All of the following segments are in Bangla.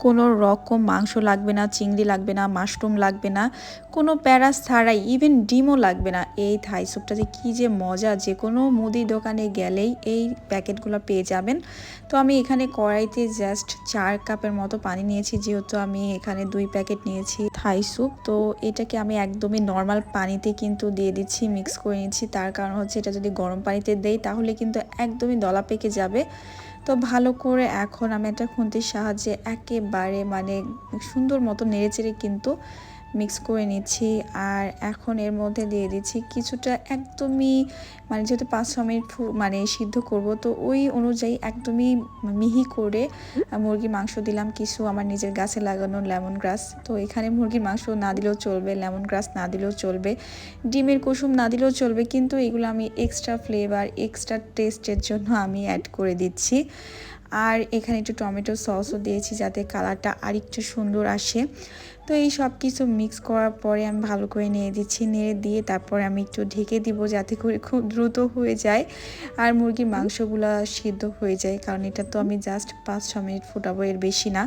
কোনো রকম মাংস লাগবে না, চিংড়ি লাগবে না, মাশরুম লাগবে না, কোনো প্যারা ছাড়াই, ইভেন ডিমও লাগবে না। এই থাই স্যুপটা যে কী যে মজা, যে কোনো মুদি দোকানে গেলেই এই প্যাকেটগুলো পেয়ে যাবেন। তো আমি এখানে কড়াইতে জাস্ট 4 কাপের মতো পানি নিয়েছি, যেহেতু আমি এখানে 2 প্যাকেট নিয়েছি থাই স্যুপ। তো এটাকে আমি একদমই নর্মাল পানিতে কিন্তু দিয়ে দিচ্ছি, মিক্স করে নিচ্ছি। তার কারণ হচ্ছে এটা যদি গরম পানিতে দেই তাহলে কিন্তু একদমই দলা পেকে যাবে। তো ভালো করে এখন আমি একটা খুন্তির সাহায্যে একেবারে মানে সুন্দর মতো নেড়েচেড়ে কিন্তু মিক্স করে নিচ্ছি। আর এখন এর মধ্যে দিয়ে দিচ্ছি কিছুটা, একদমই মানে যেহেতু 5-6 মিনিট মানে সিদ্ধ করব, তো ওই অনুযায়ী একদমই মিহি করে মুরগির মাংস দিলাম, কিছু আমার নিজের গাছে লাগানো লেমন গ্রাস। তো এখানে মুরগির মাংস না দিলেও চলবে, লেমন গ্রাস না দিলেও চলবে, ডিমের কুসুম না দিলেও চলবে, কিন্তু এগুলো আমি এক্সট্রা ফ্লেভার, এক্সট্রা টেস্টের জন্য আমি অ্যাড করে দিচ্ছি। আর এখানে একটু টমেটো সসও দিয়েছি যাতে কালারটা আরেকটু সুন্দর আসে। তো এই সব কিছু মিক্স করার পরে আমি ভালো করে নেড়ে দিচ্ছি, নেড়ে দিয়ে তারপরে আমি একটু ঢেকে দিব যাতে করে খুব দ্রুত হয়ে যায় আর মুরগির মাংসগুলো সিদ্ধ হয়ে যায়, কারণ এটা তো আমি জাস্ট 5-6 মিনিট ফুটাবো, এর বেশি না।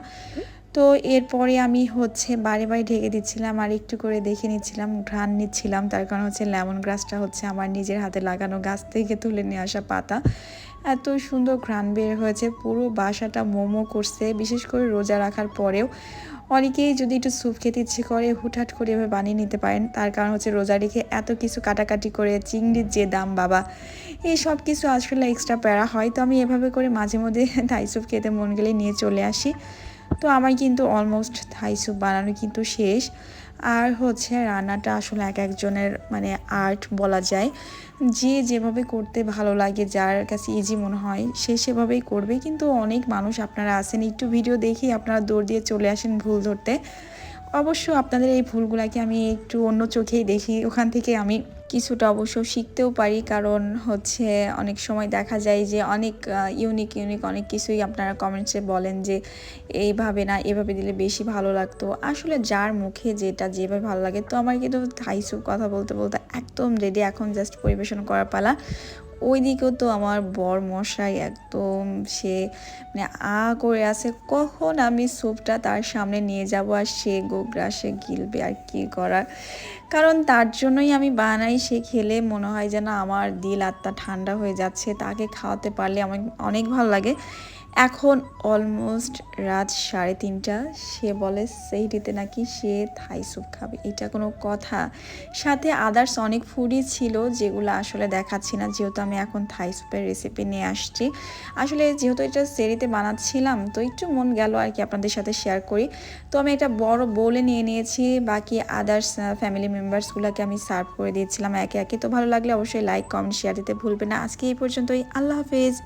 তো এরপরে আমি হচ্ছে বারে বারে ঢেকে দিচ্ছিলাম আর একটু করে দেখে নিচ্ছিলাম, ঘ্রাণ নিচ্ছিলাম। তার কারণ হচ্ছে লেমন গ্রাসটা হচ্ছে আমার নিজের হাতে লাগানো, গাছ থেকে তুলে নিয়ে আসা পাতা। এত সুন্দর ঘ্রাণ বের হয়েছে, পুরো বাসাটা মোমো করছে। বিশেষ করে রোজা রাখার পরেও অনেকেই যদি একটু স্যুপ খেতে ইচ্ছে করে হুটহাট করে এভাবে বানিয়ে নিতে পারেন। তার কারণ হচ্ছে রোজা রেখে এত কিছু কাটাকাটি করে, চিংড়ির যে দাম বাবা, এই সব কিছু আসলে এক্সট্রা প্যারা হয়। তো আমি এভাবে করে মাঝে মধ্যে থাই স্যুপ খেতে মন গেলে নিয়ে চলে আসি। তো আমার কিন্তু অলমোস্ট থাই স্যুপ বানানো কিন্তু শেষ। আর হচ্ছে রান্নাটা আসলে এক একজনের মানে আর্ট বলা যায়, যে যেভাবে করতে ভালো লাগে, যার কাছে ইজি মনে হয় সে সেভাবেই করবে। কিন্তু অনেক মানুষ আপনারা আছেন একটু ভিডিও দেখেই আপনারা দৌড় দিয়ে চলে আসেন ভুল ধরতে। অবশ্য আপনাদের এই ভুলগুলাকে আমি একটু অন্য চোখেই দেখি, ওখান থেকে আমি কিছুটা অবশ্য শিখতেও পারি। কারণ হচ্ছে অনেক সময় দেখা যায় যে অনেক ইউনিক ইউনিক অনেক কিছুই আপনারা কমেন্টসে বলেন যে এইভাবে না এভাবে দিলে বেশি ভালো লাগতো। আসলে যার মুখে যেটা যেভাবে ভালো লাগে। তো আমার কিন্তু থাই স্যুপ কথা বলতে বলতে একদম রেডি, এখন জাস্ট পরিবেশন করার পালা। ওইদিকেও তো আমার বর মশাই একদম সে মানে করে আছে কখন আমি স্যুপটা তার সামনে নিয়ে যাব আর সে গোগ্রাসে গিলবে আর কি করার। কারণ তার জন্যই আমি বানাই, সে খেলে মনে হয় যেন আমার দিল আত্মা ঠান্ডা হয়ে যাচ্ছে, তাকে খাওয়াতে পারলে আমার অনেক ভালো লাগে। এখন অলমোস্ট রাত 3:30, সে বলে সেইটিতে নাকি সে থাই স্যুপ খাবে, এটা কোনো কথা? সাথে আদার্স অনেক ফুডই ছিল যেগুলো আসলে দেখাচ্ছি না, যেহেতু আমি এখন থাই স্যুপের রেসিপি নিয়ে আসছি। আসলে যেহেতু এটা সেরিতে বানাচ্ছিলাম তো একটু মন গেল আর কি আপনাদের সাথে শেয়ার করি। তো আমি একটা বড় বোলে নিয়ে নিয়েছি, বাকি আদার্স ফ্যামিলি মেম্বার্সগুলোকে আমি সার্ভ করে দিয়েছিলাম একে একে। তো ভালো লাগলে অবশ্যই লাইক কমেন্ট শেয়ার দিতে ভুলবেন না। আজকে এই পর্যন্তই, আল্লাহ হাফেজ।